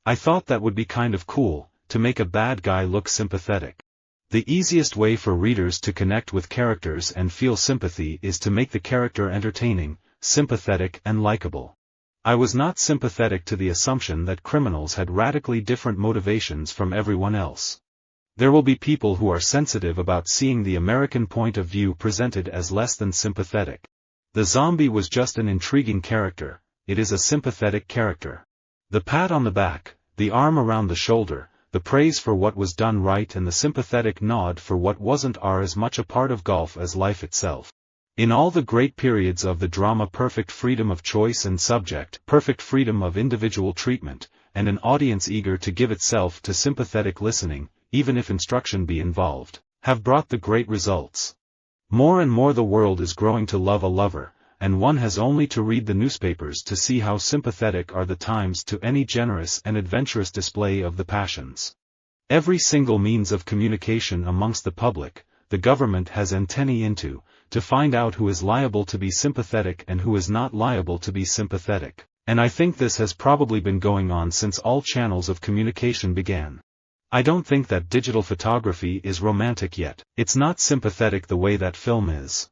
I thought that would be kind of cool, to make a bad guy look sympathetic. The easiest way for readers to connect with characters and feel sympathy is to make the character entertaining, sympathetic and likable. I was not sympathetic to the assumption that criminals had radically different motivations from everyone else. There will be people who are sensitive about seeing the American point of view presented as less than sympathetic. The zombie was just an intriguing character, it is a sympathetic character. The pat on the back, the arm around the shoulder, the praise for what was done right and the sympathetic nod for what wasn't are as much a part of golf as life itself. In all the great periods of the drama, perfect freedom of choice and subject, perfect freedom of individual treatment, and an audience eager to give itself to sympathetic listening, even if instruction be involved, have brought the great results. More and more the world is growing to love a lover, and one has only to read the newspapers to see how sympathetic are the times to any generous and adventurous display of the passions. Every single means of communication amongst the public, the government has antennae into, to find out who is liable to be sympathetic and who is not liable to be sympathetic, and I think this has probably been going on since all channels of communication began. I don't think that digital photography is romantic yet. It's not sympathetic the way that film is.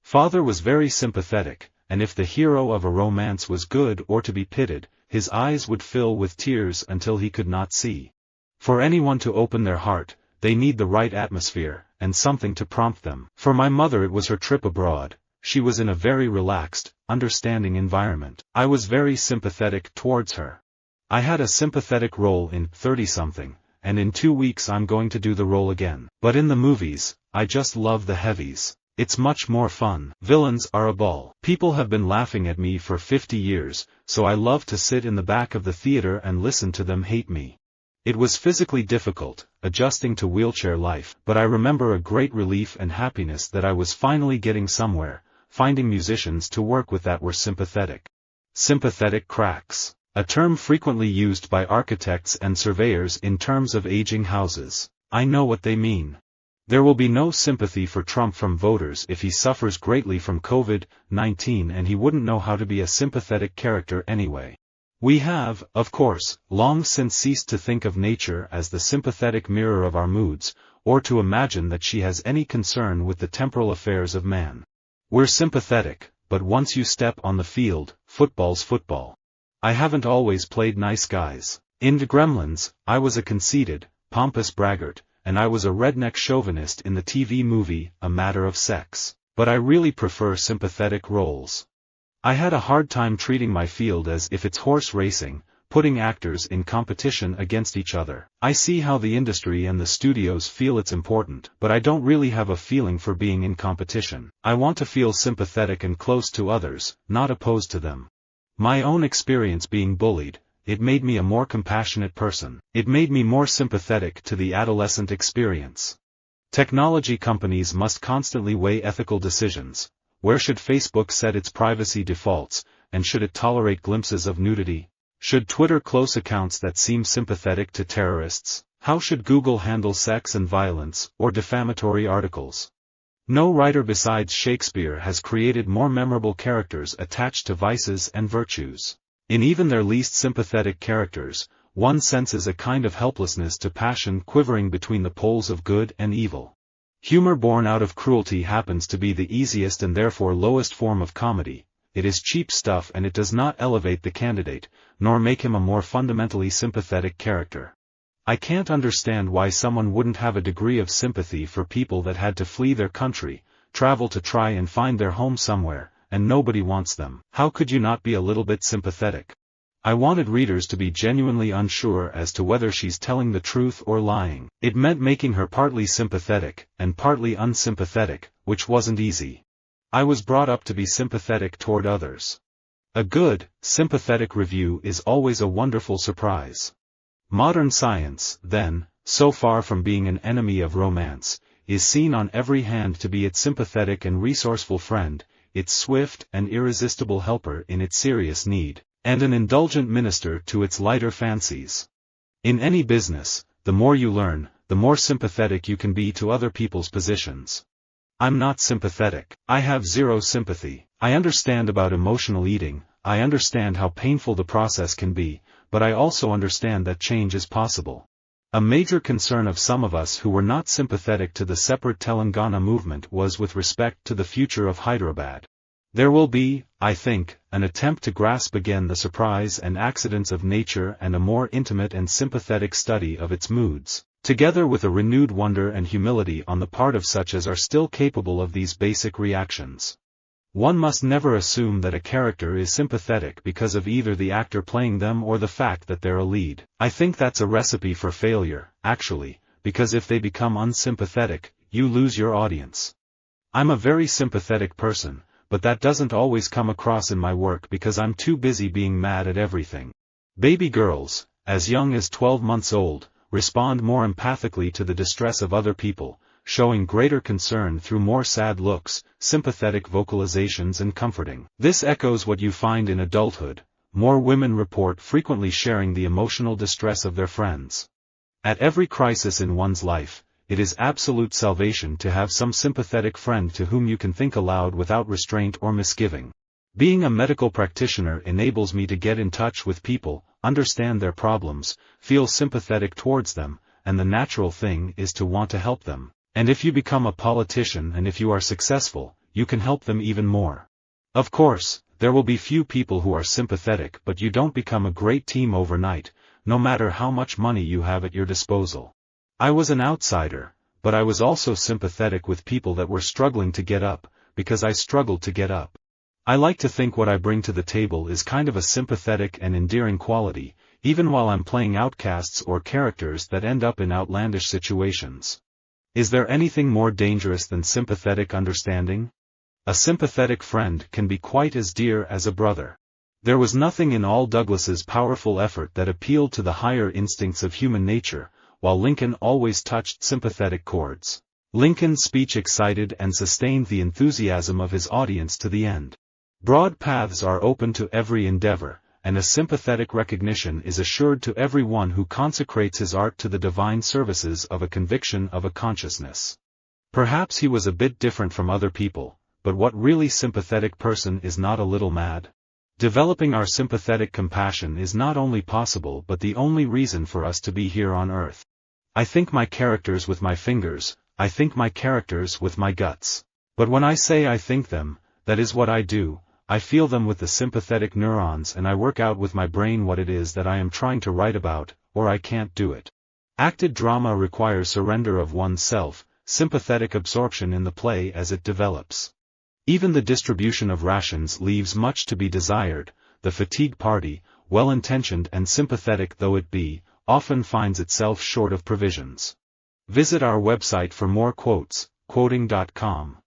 Father was very sympathetic, and if the hero of a romance was good or to be pitied, his eyes would fill with tears until he could not see. For anyone to open their heart, they need the right atmosphere, and something to prompt them. For my mother it was her trip abroad. She was in a very relaxed, understanding environment. I was very sympathetic towards her. I had a sympathetic role in 30-something, and in 2 weeks I'm going to do the role again. But in the movies, I just love the heavies. It's much more fun. Villains are a ball. People have been laughing at me for 50 years, so I love to sit in the back of the theater and listen to them hate me. It was physically difficult, adjusting to wheelchair life, but I remember a great relief and happiness that I was finally getting somewhere, finding musicians to work with that were sympathetic. Sympathetic cracks. A term frequently used by architects and surveyors in terms of aging houses. I know what they mean. There will be no sympathy for Trump from voters if he suffers greatly from COVID-19, and he wouldn't know how to be a sympathetic character anyway. We have, of course, long since ceased to think of nature as the sympathetic mirror of our moods, or to imagine that she has any concern with the temporal affairs of man. We're sympathetic, but once you step on the field, football's football. I haven't always played nice guys. In The Gremlins, I was a conceited, pompous braggart, and I was a redneck chauvinist in the TV movie, A Matter of Sex. But I really prefer sympathetic roles. I had a hard time treating my field as if it's horse racing, putting actors in competition against each other. I see how the industry and the studios feel it's important, but I don't really have a feeling for being in competition. I want to feel sympathetic and close to others, not opposed to them. My own experience being bullied, it made me a more compassionate person. It made me more sympathetic to the adolescent experience. Technology companies must constantly weigh ethical decisions. Where should Facebook set its privacy defaults, and should it tolerate glimpses of nudity? Should Twitter close accounts that seem sympathetic to terrorists? How should Google handle sex and violence, or defamatory articles? No writer besides Shakespeare has created more memorable characters attached to vices and virtues. In even their least sympathetic characters, one senses a kind of helplessness to passion quivering between the poles of good and evil. Humor born out of cruelty happens to be the easiest and therefore lowest form of comedy. It is cheap stuff and it does not elevate the candidate, nor make him a more fundamentally sympathetic character. I can't understand why someone wouldn't have a degree of sympathy for people that had to flee their country, travel to try and find their home somewhere, and nobody wants them. How could you not be a little bit sympathetic? I wanted readers to be genuinely unsure as to whether she's telling the truth or lying. It meant making her partly sympathetic, and partly unsympathetic, which wasn't easy. I was brought up to be sympathetic toward others. A good, sympathetic review is always a wonderful surprise. Modern science, then, so far from being an enemy of romance, is seen on every hand to be its sympathetic and resourceful friend, its swift and irresistible helper in its serious need, and an indulgent minister to its lighter fancies. In any business, the more you learn, the more sympathetic you can be to other people's positions. I'm not sympathetic. I have zero sympathy. I understand about emotional eating, I understand how painful the process can be, but I also understand that change is possible. A major concern of some of us who were not sympathetic to the separate Telangana movement was with respect to the future of Hyderabad. There will be, I think, an attempt to grasp again the surprise and accidents of nature and a more intimate and sympathetic study of its moods, together with a renewed wonder and humility on the part of such as are still capable of these basic reactions. One must never assume that a character is sympathetic because of either the actor playing them or the fact that they're a lead. I think that's a recipe for failure, actually, because if they become unsympathetic, you lose your audience. I'm a very sympathetic person, but that doesn't always come across in my work because I'm too busy being mad at everything. Baby girls, as young as 12 months old, respond more empathically to the distress of other people, showing greater concern through more sad looks, sympathetic vocalizations and comforting. This echoes what you find in adulthood. More women report frequently sharing the emotional distress of their friends. At every crisis in one's life, it is absolute salvation to have some sympathetic friend to whom you can think aloud without restraint or misgiving. Being a medical practitioner enables me to get in touch with people, understand their problems, feel sympathetic towards them, and the natural thing is to want to help them. And if you become a politician and if you are successful, you can help them even more. Of course, there will be few people who are sympathetic, but you don't become a great team overnight, no matter how much money you have at your disposal. I was an outsider, but I was also sympathetic with people that were struggling to get up, because I struggled to get up. I like to think what I bring to the table is kind of a sympathetic and endearing quality, even while I'm playing outcasts or characters that end up in outlandish situations. Is there anything more dangerous than sympathetic understanding? A sympathetic friend can be quite as dear as a brother. There was nothing in all Douglas's powerful effort that appealed to the higher instincts of human nature, while Lincoln always touched sympathetic chords. Lincoln's speech excited and sustained the enthusiasm of his audience to the end. Broad paths are open to every endeavor, and a sympathetic recognition is assured to every one who consecrates his art to the divine services of a conviction of a consciousness. Perhaps he was a bit different from other people, but what really sympathetic person is not a little mad? Developing our sympathetic compassion is not only possible but the only reason for us to be here on earth. I think my characters with my fingers, I think my characters with my guts. But when I say I think them, that is what I do. I feel them with the sympathetic neurons and I work out with my brain what it is that I am trying to write about, or I can't do it. Acted drama requires surrender of one's self, sympathetic absorption in the play as it develops. Even the distribution of rations leaves much to be desired. The fatigue party, well-intentioned and sympathetic though it be, often finds itself short of provisions. Visit our website for more quotes, quoting.com.